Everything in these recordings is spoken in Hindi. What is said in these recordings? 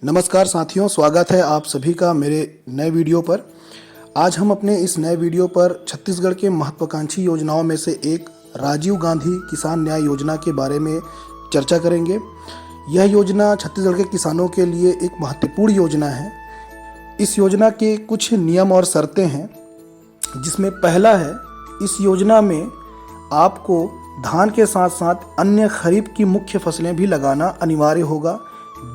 नमस्कार साथियों, स्वागत है आप सभी का मेरे नए वीडियो पर। आज हम अपने इस नए वीडियो पर छत्तीसगढ़ के महत्वाकांक्षी योजनाओं में से एक राजीव गांधी किसान न्याय योजना के बारे में चर्चा करेंगे। यह योजना छत्तीसगढ़ के किसानों के लिए एक महत्वपूर्ण योजना है। इस योजना के कुछ नियम और शर्तें हैं, जिसमें पहला है, इस योजना में आपको धान के साथ साथ अन्य खरीफ की मुख्य फसलें भी लगाना अनिवार्य होगा,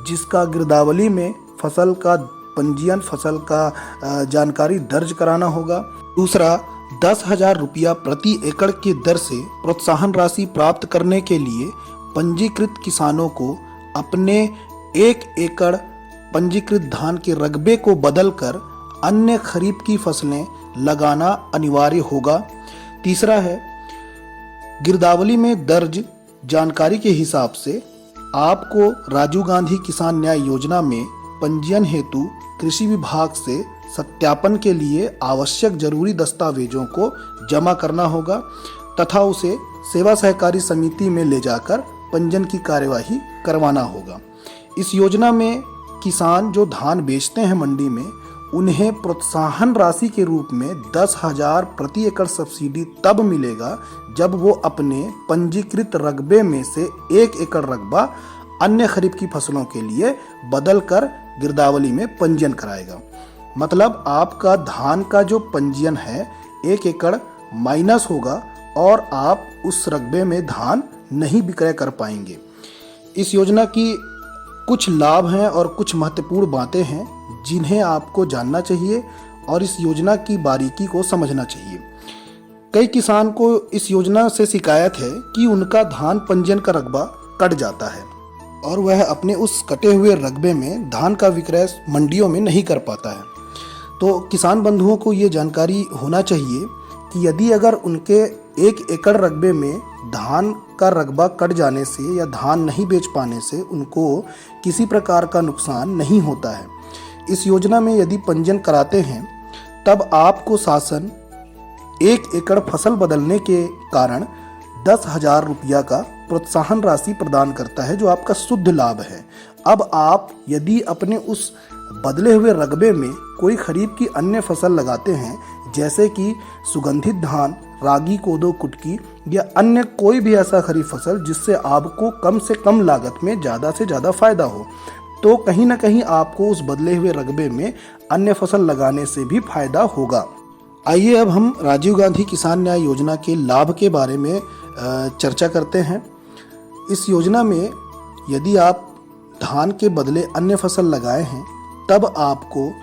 जिसका गिरदावली में फसल का पंजीयन, फसल का जानकारी दर्ज कराना होगा। दूसरा, 10,000 रुपया प्रति एकड़ की दर से प्रोत्साहन राशि प्राप्त करने के लिए पंजीकृत किसानों को अपने 1 एकड़ पंजीकृत धान के रकबे को बदलकर अन्य खरीफ की फसलें लगाना अनिवार्य होगा। तीसरा है, गिरदावली में दर्ज जानकारी के हिसाब से आपको राजीव गांधी किसान न्याय योजना में पंजीयन हेतु कृषि विभाग से सत्यापन के लिए आवश्यक जरूरी दस्तावेजों को जमा करना होगा तथा उसे सेवा सहकारी समिति में ले जाकर पंजीयन की कार्यवाही करवाना होगा। इस योजना में किसान जो धान बेचते हैं मंडी में, उन्हें प्रोत्साहन राशि के रूप में 10,000 प्रति एकड़ सब्सिडी तब मिलेगा जब वो अपने पंजीकृत रकबे में से 1 एकड़ रकबा अन्य खरीफ की फसलों के लिए बदलकर गिरदावली में पंजीयन कराएगा। मतलब आपका धान का जो पंजीयन है 1 एकड़ माइनस होगा और आप उस रकबे में धान नहीं विक्रय कर पाएंगे। इस योजना की कुछ लाभ हैं और कुछ महत्वपूर्ण बातें हैं जिन्हें आपको जानना चाहिए और इस योजना की बारीकी को समझना चाहिए। कई किसान को इस योजना से शिकायत है कि उनका धान पंजीयन का रकबा कट जाता है और वह अपने उस कटे हुए रकबे में धान का विक्रय मंडियों में नहीं कर पाता है। तो किसान बंधुओं को ये जानकारी होना चाहिए कि यदि अगर उनके 1 एकड़ रकबे में धान का रकबा कट जाने से या धान नहीं बेच पाने से उनको किसी प्रकार का नुकसान नहीं होता है। इस योजना में यदि पंजीयन कराते हैं तब आपको शासन 1 एकड़ फसल बदलने के कारण 10,000 रुपया का प्रोत्साहन राशि प्रदान करता है, जो आपका शुद्ध लाभ है। अब आप यदि अपने उस बदले हुए रकबे में कोई खरीफ की अन्य फसल लगाते हैं, जैसे कि सुगंधित धान, रागी, कोदो, कुटकी या अन्य कोई भी ऐसा खरीफ फसल जिससे आपको कम से कम लागत में ज़्यादा से ज़्यादा फायदा हो, तो कहीं ना कहीं आपको उस बदले हुए रकबे में अन्य फसल लगाने से भी फायदा होगा। आइए अब हम राजीव गांधी किसान न्याय योजना के लाभ के बारे में चर्चा करते हैं। इस योजना में यदि आप धान के बदले अन्य फसल लगाए हैं तब आपको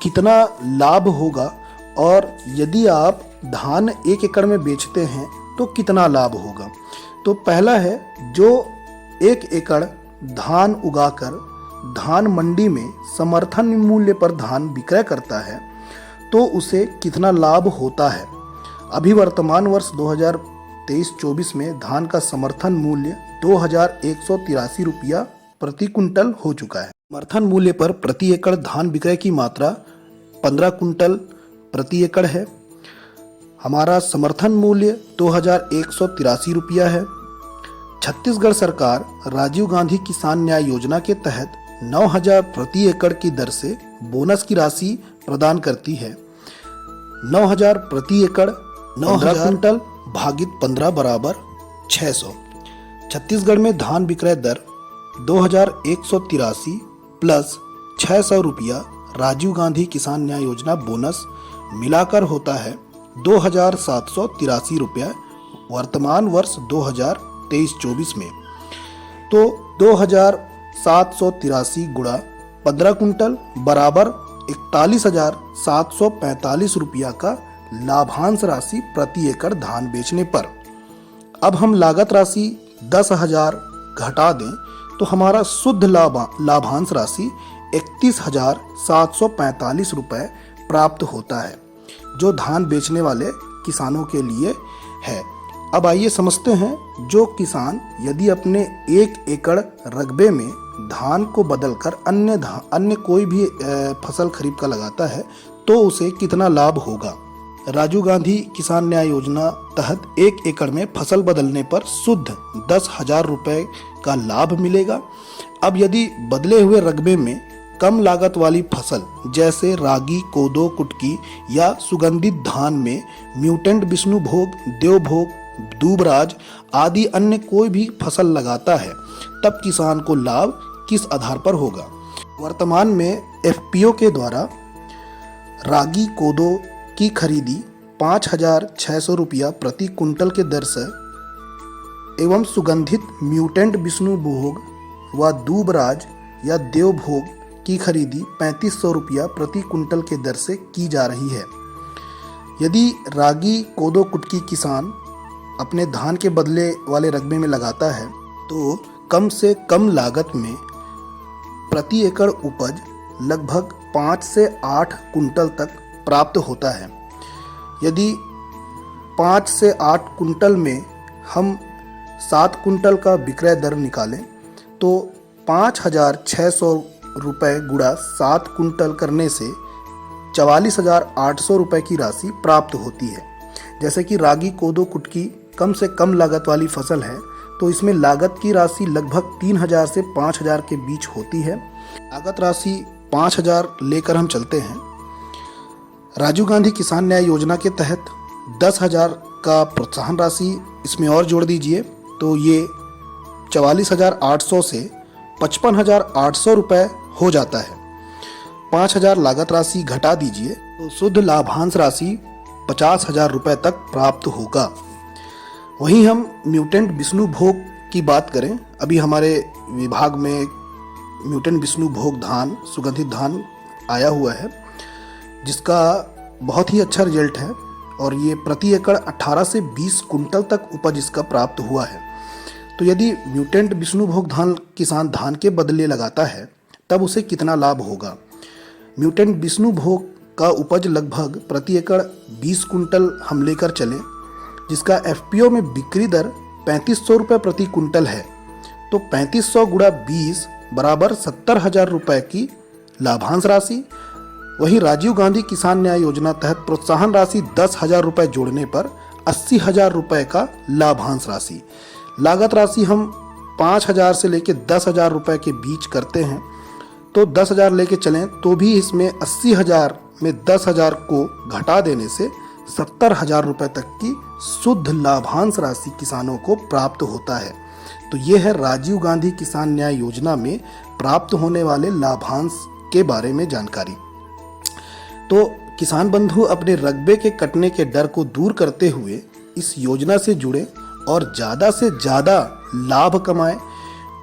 कितना लाभ होगा और यदि आप धान 1 एकड़ में बेचते हैं तो कितना लाभ होगा। तो पहला है, जो 1 एकड़ धान उगाकर धान मंडी में समर्थन मूल्य पर धान विक्रय करता है तो उसे कितना लाभ होता है। अभी वर्तमान वर्ष 2023-24 में धान का समर्थन मूल्य 2,183 रुपया प्रति कुंटल हो चुका है। समर्थन मूल्य पर प्रति एकड़ धान विक्रय की मात्रा 15 कुंटल प्रति एकड़ है। हमारा समर्थन मूल्य 2,183 रुपया है। छत्तीसगढ़ सरकार राजीव गांधी किसान न्याय योजना के तहत 9,000 प्रति एकड़ की दर से बोनस की राशि प्रदान करती है। 9,000 प्रति एकड़ 9,000 कुंटल भागित 15 बराबर 600। छत्तीसगढ़ में धान विक्रय दर 2,183 प्लस 600 रुपया राजीव गांधी किसान न्याय योजना बोनस मिलाकर होता है 2,783 रुपया वर्तमान वर्ष 2023-24 में। तो 2,783 गुणा 15 कुंटल बराबर 41,745 रुपया का लाभांश राशि प्रति एकड़ धान बेचने पर। अब हम लागत राशि 10,000 घटा दें तो हमारा शुद्ध लाभांश राशि 31,745 रुपये प्राप्त होता है, जो धान बेचने वाले किसानों के लिए है। अब आइए समझते हैं, जो किसान यदि अपने 1 एकड़ रकबे में धान को बदलकर अन्य कोई भी फसल खरीफ का लगाता है तो उसे कितना लाभ होगा। राजीव गांधी किसान न्याय योजना तहत 1 एकड़ में फसल बदलने पर शुद्ध 10,000 रुपये का लाभ मिलेगा। अब यदि बदले हुए रकबे में कम लागत वाली फसल जैसे रागी, कोदो, कुटकी या सुगंधित धान में म्यूटेंट विष्णुभोग, देवभोग, दूबराज आदि अन्य कोई भी फसल लगाता है तब किसान को लाभ किस आधार पर होगा। वर्तमान में एफपीओ के द्वारा रागी, कोदो की खरीदी 5,600 रुपया प्रति कुंटल के दर से एवं सुगंधित म्यूटेंट विष्णुभोग व दूबराज या देवभोग की खरीदी 3,500 रुपया प्रति कुंटल के दर से की जा रही है। यदि रागी, कोदो, कुटकी किसान अपने धान के बदले वाले रकबे में लगाता है तो कम से कम लागत में प्रति एकड़ उपज लगभग 5 से 8 कुंटल तक प्राप्त होता है। यदि 5 से 8 कुंटल में हम 7 कुंटल का विक्रय दर निकालें तो 5,600 रुपये गुणा 7 कुंटल करने से 44,800 रुपये की राशि प्राप्त होती है। जैसे कि रागी, कोदो, कुटकी कम से कम लागत वाली फसल है तो इसमें लागत की राशि लगभग 3,000 से 5,000 के बीच होती है। लागत राशि 5,000 लेकर हम चलते हैं। राजीव गांधी किसान न्याय योजना के तहत 10,000 का प्रोत्साहन राशि इसमें और जोड़ दीजिए तो ये 44,800 से 55,800 रुपये हो जाता है। 5,000 लागत राशि घटा दीजिए तो शुद्ध लाभांश राशि 50,000 रुपये तक प्राप्त होगा। वहीं हम म्यूटेंट विष्णुभोग की बात करें, अभी हमारे विभाग में म्यूटेंट विष्णुभोग धान, सुगंधित धान आया हुआ है जिसका बहुत ही अच्छा रिजल्ट है और ये प्रति एकड़ 18 से 20 कुंटल तक उपज इसका प्राप्त हुआ है। तो यदि म्यूटेंट विष्णुभोग धान किसान धान के बदले लगाता है तब उसे कितना लाभ होगा। म्यूटेंट विष्णुभोग का उपज लगभग प्रति एकड़ 20 कुंटल हम लेकर चलें जिसका एफपीओ में बिक्री दर 3,500 रुपये प्रति कुंटल है तो 3,500 गुणा 20 बराबर 70,000 रुपये की लाभांश राशि। वहीं राजीव गांधी किसान न्याय योजना तहत प्रोत्साहन राशि 10,000 रुपये जोड़ने पर 80,000 रुपये का लाभांश राशि। लागत राशि हम 5,000 से लेकर 10,000 रुपये के बीच करते हैं तो 10,000 लेके चलें तो भी इसमें 80,000 में 10,000 को घटा देने से 70,000 रुपये तक की शुद्ध लाभांश राशि किसानों को प्राप्त होता है। तो ये है राजीव गांधी किसान न्याय योजना में प्राप्त होने वाले लाभांश के बारे में जानकारी। तो किसान बंधु अपने रकबे के कटने के डर को दूर करते हुए इस योजना से जुड़े और ज़्यादा से ज़्यादा लाभ कमाएं।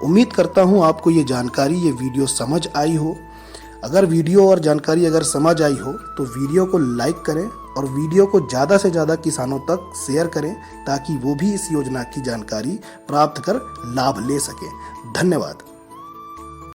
उम्मीद करता हूँ आपको ये जानकारी, ये वीडियो समझ आई हो। अगर वीडियो और जानकारी अगर समझ आई हो तो वीडियो को लाइक करें और वीडियो को ज़्यादा से ज़्यादा किसानों तक शेयर करें ताकि वो भी इस योजना की जानकारी प्राप्त कर लाभ ले सकें। धन्यवाद।